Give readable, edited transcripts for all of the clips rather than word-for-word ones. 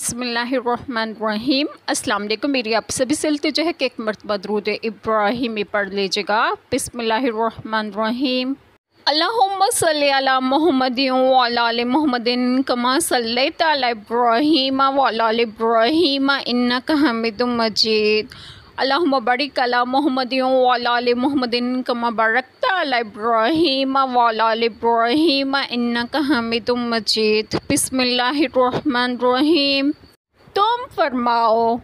बिस्मिल्लाहिर्रहमानिर्रहीम। अस्सलाम वालेकुम। मेरी आप सभी से जो है कि एक मरतबा दुरूद इब्राहिमी पढ़ लीजिएगा। बिस्मिल्लाहिर्रहमानिर्रहीम। अल्लाहुम्मा सल्ली अला मुहम्मदिन व अला आलि मुहम्मदिन कमा सल्लैता अला इब्राहीम व अला आलि इब्राहीम इन्नका हमीदुम मजीद। अल्लाहुम्मा बारिक अला मुहम्मदिन व अला आलि मुहम्मदिन कमा बारकता अला इब्राहीम व अला आलि इब्राहीम इन्नका हमीदुम मजीद। बिस्मिल्लाहिर्रहमानिर्रहीम। तुम फरमाओ,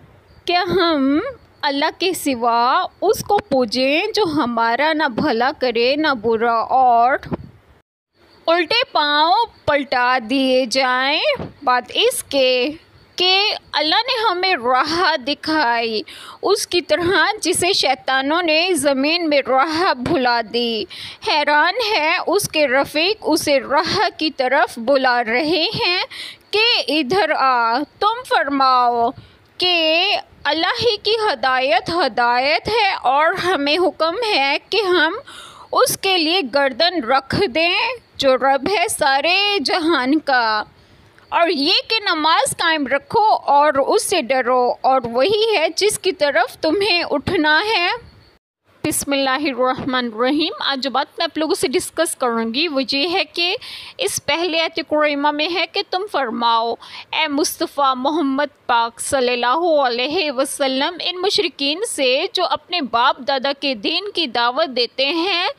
क्या हम अल्लाह के सिवा उसको पूजें जो हमारा ना भला करे ना बुरा, और उल्टे पाँव पलटा दिए जाएं बात इसके कि अल्लाह ने हमें राह दिखाई, उसकी तरह जिसे शैतानों ने ज़मीन में राह भुला दी। हैरान है उसके रफ़ीक उसे राह की तरफ बुला रहे हैं कि इधर आ। तुम फरमाओ कि अल्लाह ही की हदायत है और हमें हुक्म है कि हम उसके लिए गर्दन रख दें जो रब है सारे जहान का, और ये कि नमाज कायम रखो और उससे डरो, और वही है जिसकी तरफ तुम्हें उठना है। बिस्मिल्लाहिर्रहमानिर्रहीम। आज जो बात मैं आप लोगों से डिस्कस करूँगी वो ये है कि इस पहले आयत कुरैमा में है कि तुम फरमाओ, ए मुस्तफ़ा मोहम्मद पाक सल्लल्लाहु अलैहि वसल्लम, इन मुशरिकीन से जो अपने बाप दादा के दीन की दावत देते हैं,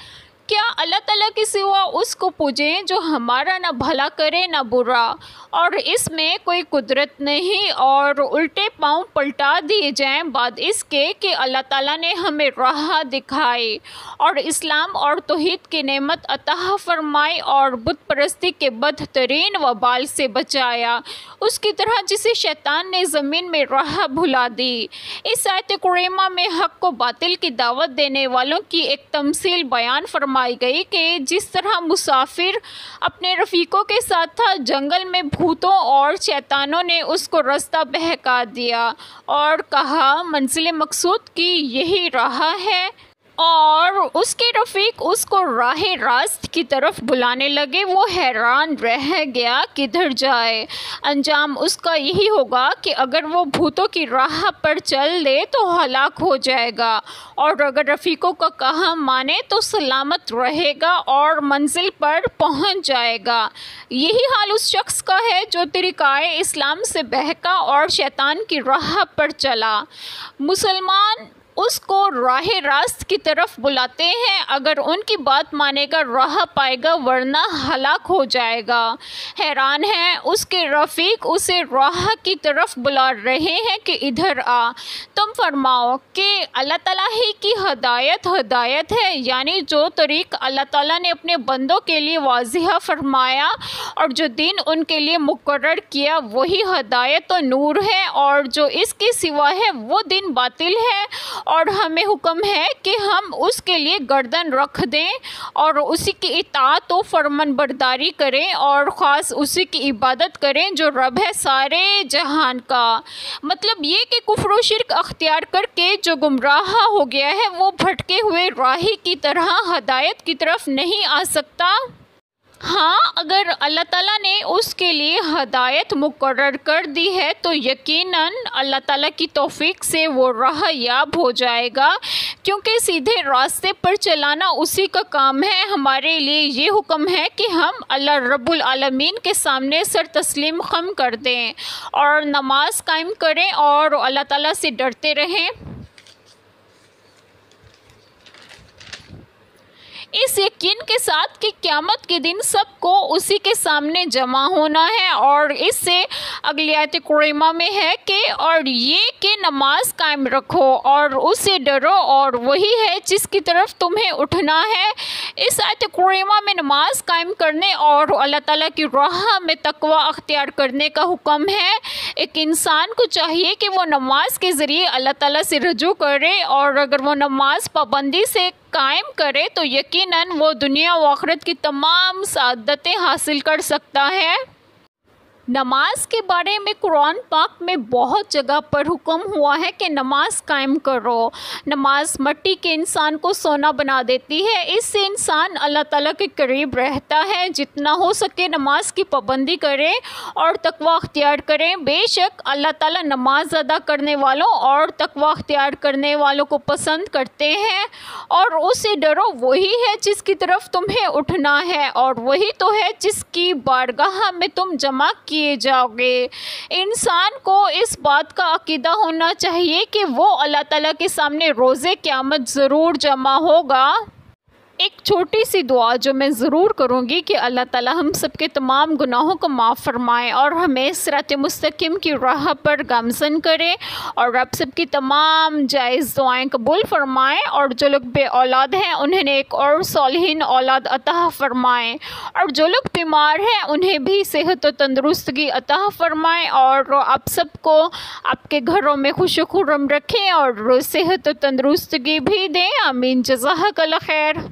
क्या अल्लाह ताला के सिवा उसको पूजें जो हमारा ना भला करे ना बुरा, और इसमें कोई कुदरत नहीं, और उल्टे पाँव पलटा दिए जाएं बाद इसके कि अल्लाह ताला ने हमें राह दिखाई और इस्लाम और तौहीद की नेमत अता फरमाई और बुत परस्ती के बदतरीन वबाल से बचाया, उसकी तरह जिसे शैतान ने ज़मीन में राह भुला दी। इस आयत कुरैमा में हक़ को बातिल की दावत देने वालों की एक तमसील बयान फरमाई गई कि जिस तरह मुसाफिर अपने रफ़ीकों के साथ था, जंगल में भूतों और शैतानों ने उसको रास्ता बहका दिया और कहा मंजिल मकसूद की यही राह है, और उसके रफ़ीक उसको राह रास्त की तरफ बुलाने लगे। वो हैरान रह गया किधर जाए। अंजाम उसका यही होगा कि अगर वो भूतों की राह पर चल दे तो हलाक हो जाएगा, और अगर रफ़ीकों का कहा माने तो सलामत रहेगा और मंजिल पर पहुंच जाएगा। यही हाल उस शख्स का है जो तरीक़ाए इस्लाम से बहका और शैतान की राह पर चला। मुसलमान उसको राह रास्त की तरफ बुलाते हैं, अगर उनकी बात मानेगा राह पाएगा वरना हलाक हो जाएगा। हैरान है उसके रफ़ीक उसे राह की तरफ बुला रहे हैं कि इधर आ। तुम फरमाओ कि अल्लाह ताला ही की हदायत है, यानी जो तरीक़ अल्लाह ताला ने अपने बंदों के लिए वाज़िह फरमाया और जो दीन उनके लिए मुकर्रर किया वही हदायत और नूर है, और जो इसके सिवा है वो दीन बातिल है, और हमें हुक्म है कि हम उसके लिए गर्दन रख दें और उसी की इताअत व फरमानबरदारी करें और ख़ास उसी की इबादत करें जो रब है सारे जहान का। मतलब ये कि कुफ्र व शिर्क अख्तियार करके जो गुमराह हो गया है वो भटके हुए राही की तरह हदायत की तरफ नहीं आ सकता। हाँ, अगर अल्लाह ताला ने उसके लिए हदायत मुकर्रर कर दी है तो यकीनन अल्लाह ताला की तौफीक से वो राह याब हो जाएगा, क्योंकि सीधे रास्ते पर चलाना उसी का काम है। हमारे लिए ये हुक्म है कि हम अल्लाह रब्बुल आलमीन के सामने सर तस्लीम खम कर दें और नमाज कायम करें और अल्लाह ताला से डरते रहें। इस यकीन के साथ कि क़यामत के दिन सबको उसी के सामने जमा होना है, और इससे अगली आयत कुरैमा में है कि और ये कि नमाज कायम रखो और उससे डरो और वही है जिसकी तरफ तुम्हें उठना है। इस आयत कुरैमा में नमाज कायम करने और अल्लाह ताला की राह में तकवा अख्तियार करने का हुक्म है। एक इंसान को चाहिए कि वो नमाज के ज़रिए अल्लाह ताला से रजू करे, और अगर वो नमाज पाबंदी से कायम करे तो यकीनन वो दुनिया व आखिरत की तमाम सादतें हासिल कर सकता है। नमाज के बारे में कुरान पाक में बहुत जगह पर हुक्म हुआ है कि नमाज कायम करो। नमाज मिट्टी के इंसान को सोना बना देती है, इससे इंसान अल्लाह ताला के करीब रहता है। जितना हो सके नमाज की पाबंदी करें और तकवा अख्तियार करें। बेशक अल्लाह ताला नमाज अदा करने वालों और तकवा अख्तियार करने वालों को पसंद करते हैं, और उससे डरो, वही है जिसकी तरफ तुम्हें उठना है और वही तो है जिसकी बारगाह में तुम जमा किए जाओगे। इंसान को इस बात का अकीदा होना चाहिए कि वो अल्लाह ताला के सामने रोज़े क़यामत ज़रूर जमा होगा। एक छोटी सी दुआ जो मैं ज़रूर करूँगी कि अल्लाह ताला हम सब के तमाम गुनाहों को माफ़ फरमाए और हमें सिरात मुस्तकीम की राह पर गामज़न करे, और आप सब की तमाम जायज़ दुआएं कबूल फरमाएँ, और जो लोग बे औलाद हैं उन्हें एक और सालिहीन औलाद अता फरमाएँ, और जो लोग बीमार हैं उन्हें भी सेहत और तंदुरुस्तगी अता फरमाएँ, और आप सबको आपके घरों में खुश खुर्रम रखें और सेहत और तंदुरुस्तगी भी दें। आमीन। जज़ाकल्लाह खैर।